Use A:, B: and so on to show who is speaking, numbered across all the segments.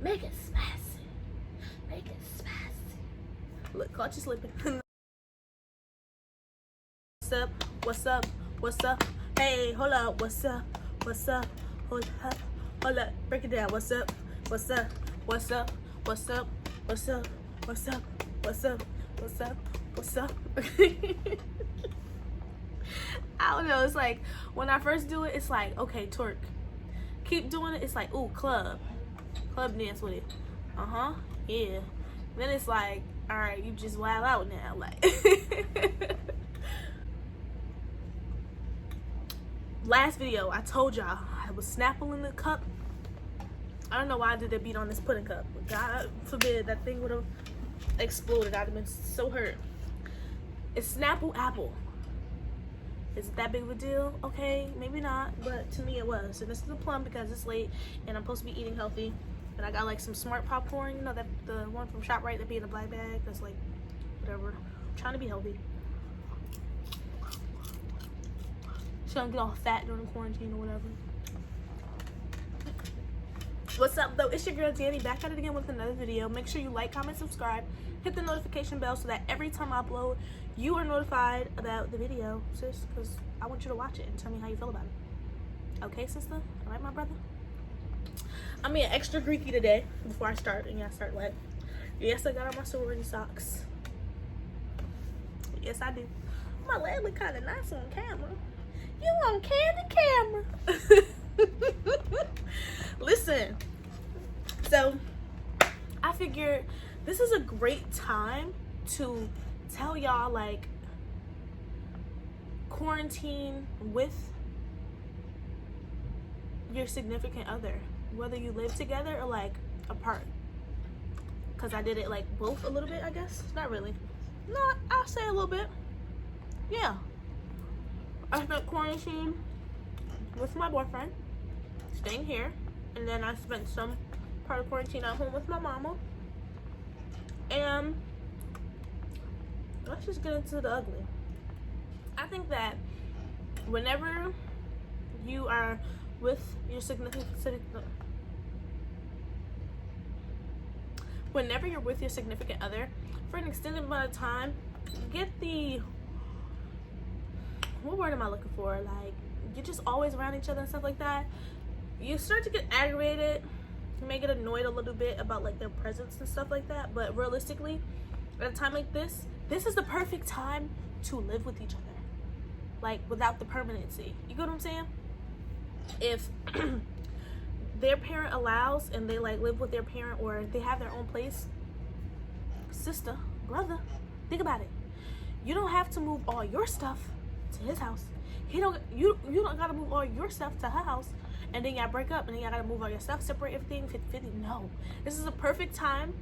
A: Make it spicy. Make it spicy. Look, caught you slipping. What's up? What's up? What's up? Hey, hold up. What's up? What's up? Hold up. Hold up. Break it down. What's up? What's up? What's up? What's up? What's up? What's up? What's up? What's up? What's up? I don't know. It's like when I first do it, it's like, okay, twerk. Keep doing it. It's like, ooh, club dance with it. Yeah. Then it's like, all right, you just wild out now. Like, last video, I told y'all I was snapping the cup. I don't know why I did that beat on this pudding cup. God forbid that thing would have exploded. I'd have been so hurt. It's Snapple Apple. Is it that big of a deal? Okay, maybe not, but to me it was. And this is a plum because it's late and I'm supposed to be eating healthy. And I got like some Smart popcorn, you know, that the one from ShopRite that be in a black bag. That's like whatever. I'm trying to be healthy. So I don't get all fat during quarantine or whatever. What's up though? It's your girl Danny, back at it again with another video. Make sure you like, comment, subscribe, hit the notification bell so that every time I upload, you are notified about the video, sis, because I want you to watch it and tell me how you feel about it. Okay, sister? All right, my brother? I'm being extra Greeky today before I start, and start like, yes, I got on my sorority socks. Yes, I do. My leg look kind of nice on camera. You on camera? Listen, so I figured this is a great time to tell y'all, like, quarantine with your significant other, whether you live together or like apart, because I did it like both a little bit, I guess. Not really. No, I'll say a little bit. Yeah, I spent quarantine with my boyfriend, staying here, and then I spent some part of quarantine at home with my mama. And let's just get into the ugly. I think that whenever you are with your significant other for an extended amount of time, get the, what word am I looking for? Like, you're just always around each other and stuff like that. You start to get aggravated. You may get annoyed a little bit about like their presence and stuff like that. But realistically, at a time like this is the perfect time to live with each other, like without the permanency. You get what I'm saying? If their parent allows and they like live with their parent, or they have their own place, sister, brother, think about it. You don't have to move all your stuff to his house. You don't gotta move all your stuff to her house, and then y'all break up and then y'all gotta move all your stuff, separate everything 50-50. No, this is a perfect time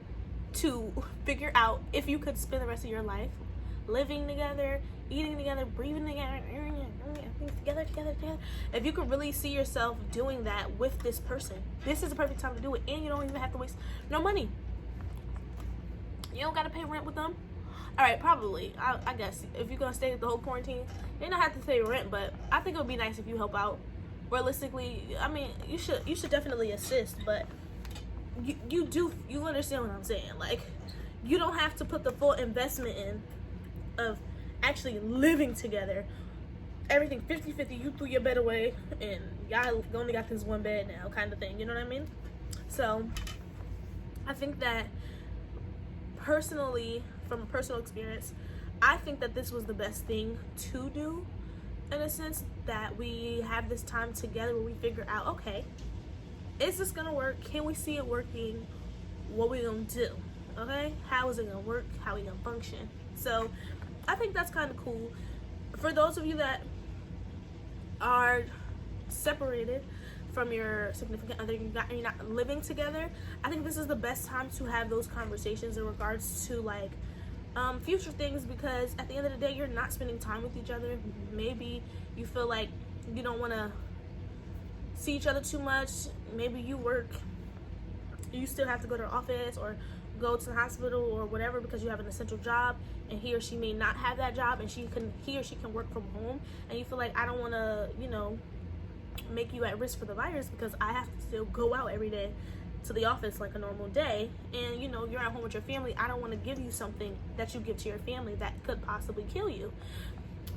A: to figure out if you could spend the rest of your life living together, eating together, breathing together, together. If you could really see yourself doing that with this person, this is the perfect time to do it. And you don't even have to waste no money. You don't gotta pay rent with them. All right, probably. I guess if you're gonna stay the whole quarantine, you don't have to pay rent, but I think it would be nice if you help out. Realistically, I mean, you should definitely assist, but you understand what I'm saying? Like, you don't have to put the full investment in of actually living together. Everything 50-50, you threw your bed away and y'all only got this one bed now, kind of thing. You know what I mean? So I think that personally, from a personal experience, I think that this was the best thing to do, in a sense that we have this time together where we figure out, okay, is this gonna work? Can we see it working? What we gonna do? Okay, how is it gonna work? How we gonna function? So I think that's kind of cool. For those of you that are separated from your significant other, you're not living together, I think this is the best time to have those conversations in regards to like future things, because at the end of the day, you're not spending time with each other. Maybe you feel like you don't want to see each other too much. Maybe you work, you still have to go to the office or go to the hospital or whatever because you have an essential job, and he or she may not have that job, and he or she can work from home, and you feel like, I don't want to, make you at risk for the virus because I have to still go out every day to the office like a normal day, and you know, you're at home with your family. I don't want to give you something that you give to your family that could possibly kill you.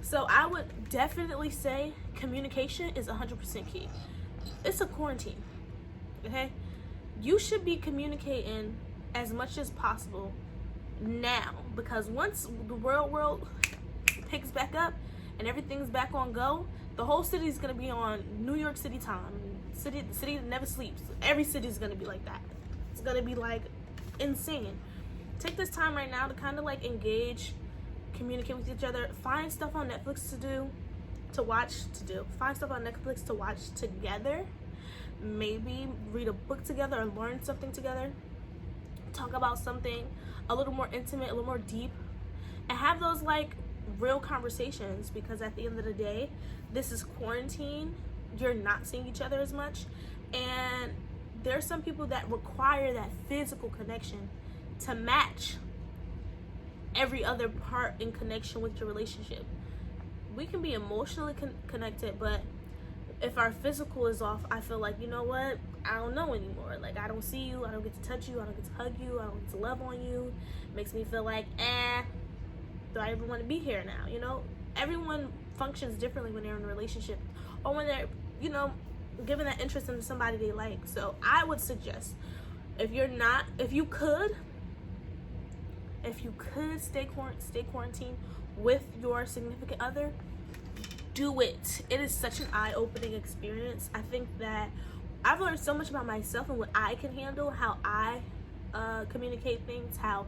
A: So I would definitely say communication is 100% key. It's a quarantine, okay? You should be communicating as much as possible now, because once the world picks back up and everything's back on go, the whole city is going to be on New York City time. The city that never sleeps. Every city is going to be like that. It's going to be like insane. Take this time right now to kind of like engage, communicate with each other. Find stuff on Netflix Find stuff on Netflix to watch together. Maybe read a book together or learn something together. Talk about something a little more intimate, a little more deep, and have those like real conversations, because at the end of the day, this is quarantine. You're not seeing each other as much, and there's some people that require that physical connection to match every other part in connection with your relationship. We can be emotionally connected, but if our physical is off, I feel like, you know what, I don't know anymore. Like, I don't see you, I don't get to touch you, I don't get to hug you, I don't get to love on you. It makes me feel like, do I even want to be here now? You know, everyone functions differently when they're in a relationship, or when they're, you know, giving that interest in somebody they like. So I would suggest, if you could stay quarantined with your significant other, do it. It is such an eye-opening experience. I think that I've learned so much about myself and what I can handle, how I communicate things, how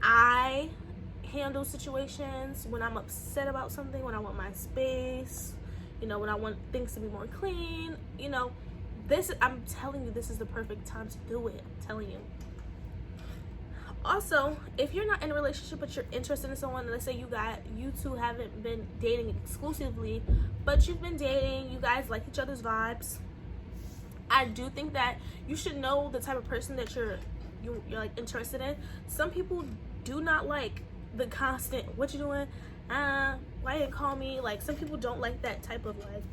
A: I handle situations when I'm upset about something, when I want my space, you know, when I want things to be more clean. You know, I'm telling you, this is the perfect time to do it. I'm telling you. Also, if you're not in a relationship but you're interested in someone, let's say you two haven't been dating exclusively, but you've been dating, you guys like each other's vibes, I do think that you should know the type of person that you're like interested in. Some people do not like the constant, what you doing? Why you didn't call me? Like, some people don't like that type of like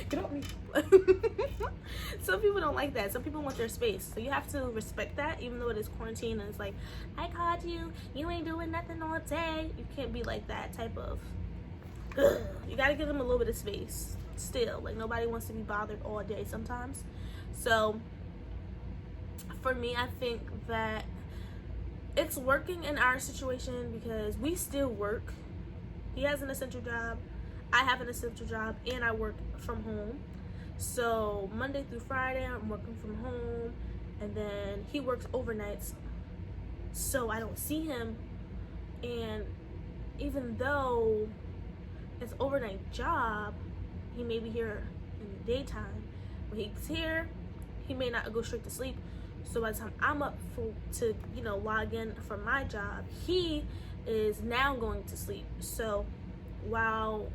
A: get off me. Some people don't like that. Some people want their space, so you have to respect that, even though it is quarantine and it's like, I called you, you ain't doing nothing all day. You can't be like that type of you gotta give them a little bit of space still. Like, nobody wants to be bothered all day sometimes. So for me, I think that it's working in our situation because we still work. He has an essential job, I have an essential job, and I work from home. So Monday through Friday, I'm working from home, and then he works overnights, so I don't see him. And even though it's an overnight job, he may be here in the daytime. When he's here, he may not go straight to sleep. So by the time I'm up to log in for my job, he is now going to sleep. So while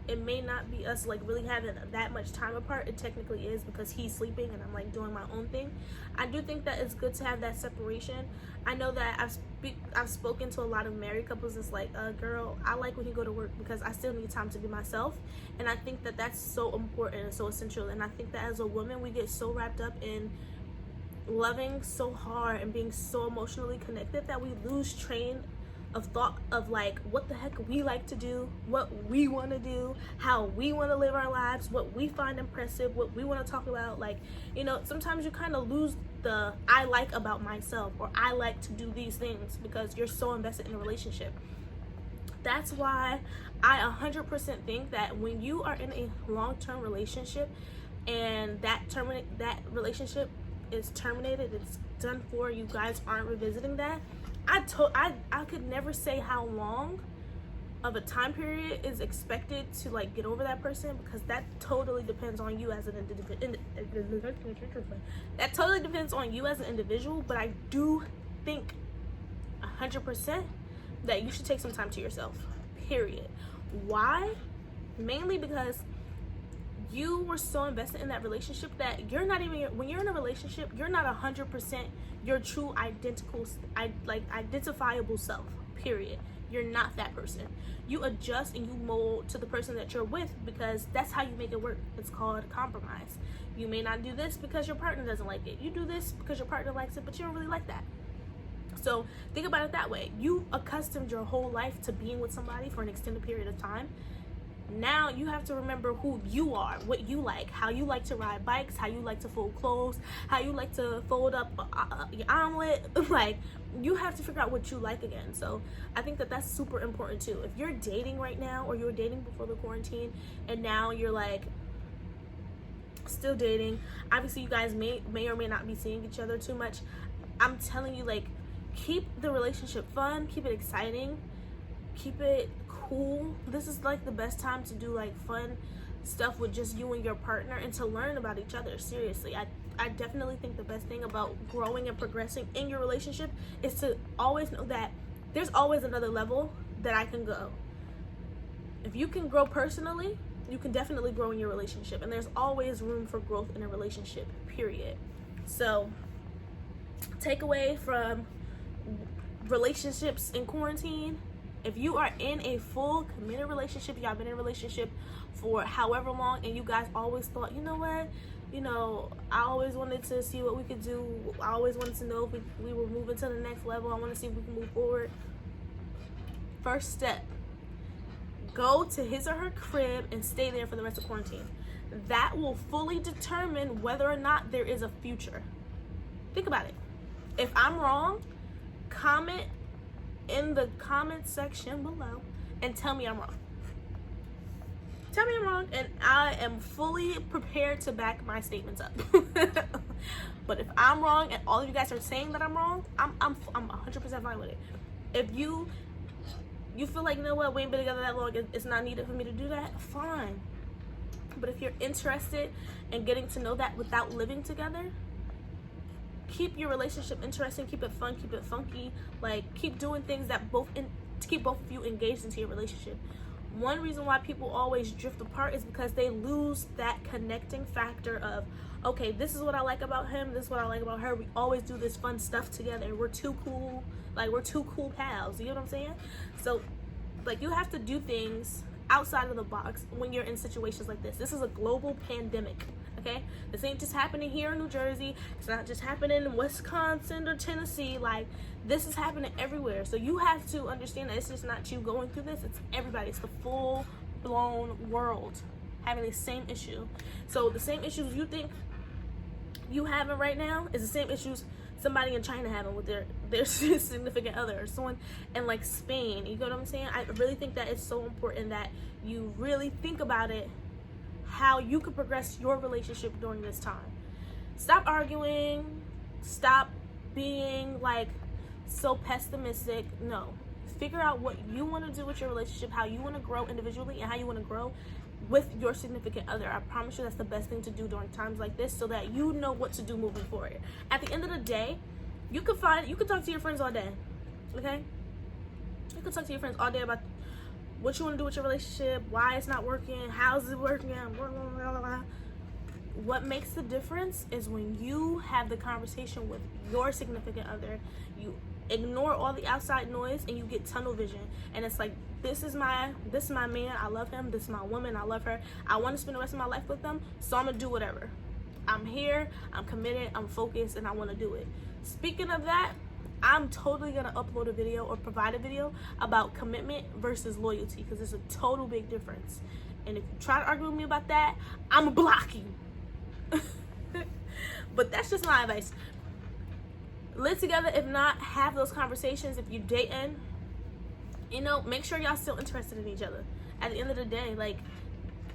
A: it may not be us like really having that much time apart, it technically is, because he's sleeping and I'm like doing my own thing. I do think that it's good to have that separation. I know that I've spoken to a lot of married couples. It's like, girl, I like when you go to work because I still need time to be myself. And I think that that's so important and so essential. And I think that as a woman, we get so wrapped up in loving so hard and being so emotionally connected that we lose train of thought of like what the heck we like to do, what we want to do, how we want to live our lives, what we find impressive, what we want to talk about. Like, you know, sometimes you kind of lose the I like about myself, or I like to do these things, because you're so invested in a relationship. That's why I 100% think that when you are in a long-term relationship and that relationship is terminated, it's done for, you guys aren't revisiting that, I could never say how long of a time period is expected to like get over that person, because that totally depends on you as an individual. That totally depends on you as an individual. But I do think 100% that you should take some time to yourself, period. Why? Mainly because you were so invested in that relationship that you're not even, when you're in a relationship, you're not 100% your true identifiable self, period. You're not that person. You adjust and you mold to the person that you're with, because that's how you make it work. It's called compromise. You may not do this because your partner doesn't like it. You do this because your partner likes it, but you don't really like that. So think about it that way. You accustomed your whole life to being with somebody for an extended period of time. Now you have to remember who you are, what you like, how you like to ride bikes, how you like to fold clothes, how you like to fold up your omelet. Like, you have to figure out what you like again. So I think that that's super important too. If you're dating right now, or you were dating before the quarantine, and now you're like still dating, obviously you guys may or may not be seeing each other too much. I'm telling you, like, keep the relationship fun, keep it exciting, keep it cool. This is like the best time to do like fun stuff with just you and your partner, and to learn about each other. Seriously, I definitely think the best thing about growing and progressing in your relationship is to always know that there's always another level that I can go. If you can grow personally, you can definitely grow in your relationship, and there's always room for growth in a relationship, period. So takeaway from relationships in quarantine: if you are in a full committed relationship, y'all been in a relationship for however long, and you guys always thought, you know what, I always wanted to see what we could do, I always wanted to know if we were moving to the next level, I want to see if we can move forward. First step: go to his or her crib and stay there for the rest of quarantine. That will fully determine whether or not there is a future. Think about it. If I'm wrong, comment in the comment section below and tell me I'm wrong. Tell me I'm wrong, and I am fully prepared to back my statements up. But if I'm wrong and all of you guys are saying that I'm wrong, I'm 100% fine with it. If you feel like, you know what, we ain't been together that long, it's not needed for me to do that, fine. But if you're interested in getting to know that without living together, keep your relationship interesting, keep it fun, keep it funky, like keep doing things that to keep both of you engaged into your relationship. One reason why people always drift apart is because they lose that connecting factor of, okay, this is what I like about him, this is what I like about her, we always do this fun stuff together, we're too cool, like we're two cool pals, you know what I'm saying? So like, you have to do things outside of the box when you're in situations like this. This is a global pandemic, okay? This ain't just happening here in New Jersey, it's not just happening in Wisconsin or Tennessee, like this is happening everywhere. So you have to understand that it's just not you going through this, it's everybody. It's the full blown world having the same issue. So the same issues you think you having right now is the same issues somebody in China having with their significant other, or someone in like Spain. You know what I'm saying? I really think that it's so important that you really think about it, how you could progress your relationship during this time. Stop arguing, stop being like so pessimistic. No, figure out what you want to do with your relationship, how you want to grow individually, and how you want to grow with your significant other. I promise you that's the best thing to do during times like this, so that you know what to do moving forward. At the end of the day, you can talk to your friends all day, okay? You can talk to your friends all day about what you want to do with your relationship, why it's not working, how's it working, blah, blah, blah, blah. What makes the difference is when you have the conversation with your significant other, you ignore all the outside noise and you get tunnel vision, and it's like, this is my man, I love him, this is my woman, I love her, I want to spend the rest of my life with them, so I'm gonna do whatever. I'm here, I'm committed, I'm focused, and I want to do it. Speaking of that, I'm totally gonna upload a video or provide a video about commitment versus loyalty, because there's a total big difference. And if you try to argue with me about that, I'ma block you. But that's just my advice. Live together. If not, have those conversations. If you're dating, make sure y'all still interested in each other. At the end of the day, like,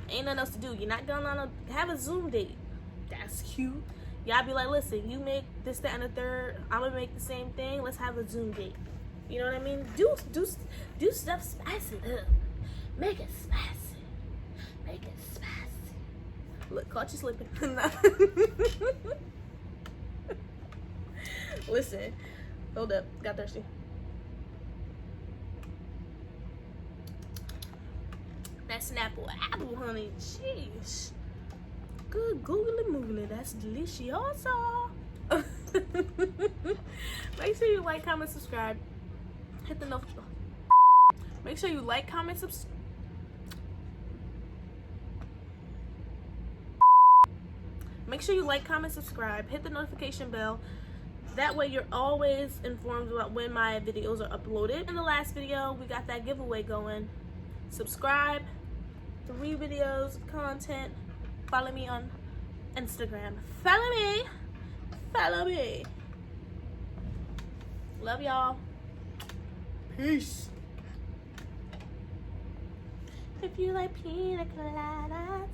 A: ain't nothing else to do. You're not gonna have a Zoom date. That's cute. Y'all be like, listen, you make this, that, and the third, I'm gonna make the same thing, let's have a Zoom date. You know what I mean? Do stuff, spice it up. Make it spicy. Make it spicy. Look, caught you slipping. Listen, hold up, got thirsty. That Snapple apple, honey, jeez. Good googly moogly, that's delicioso. Make sure you like, comment, subscribe. Hit the notification. Make sure you like, comment, subscribe. Make sure you like, comment, subscribe, hit the notification bell. That way you're always informed about when my videos are uploaded. In the last video, we got that giveaway going. Subscribe, 3 videos of content. Follow me on Instagram. Follow me. Follow me. Love y'all. Peace. If you like pina coladas.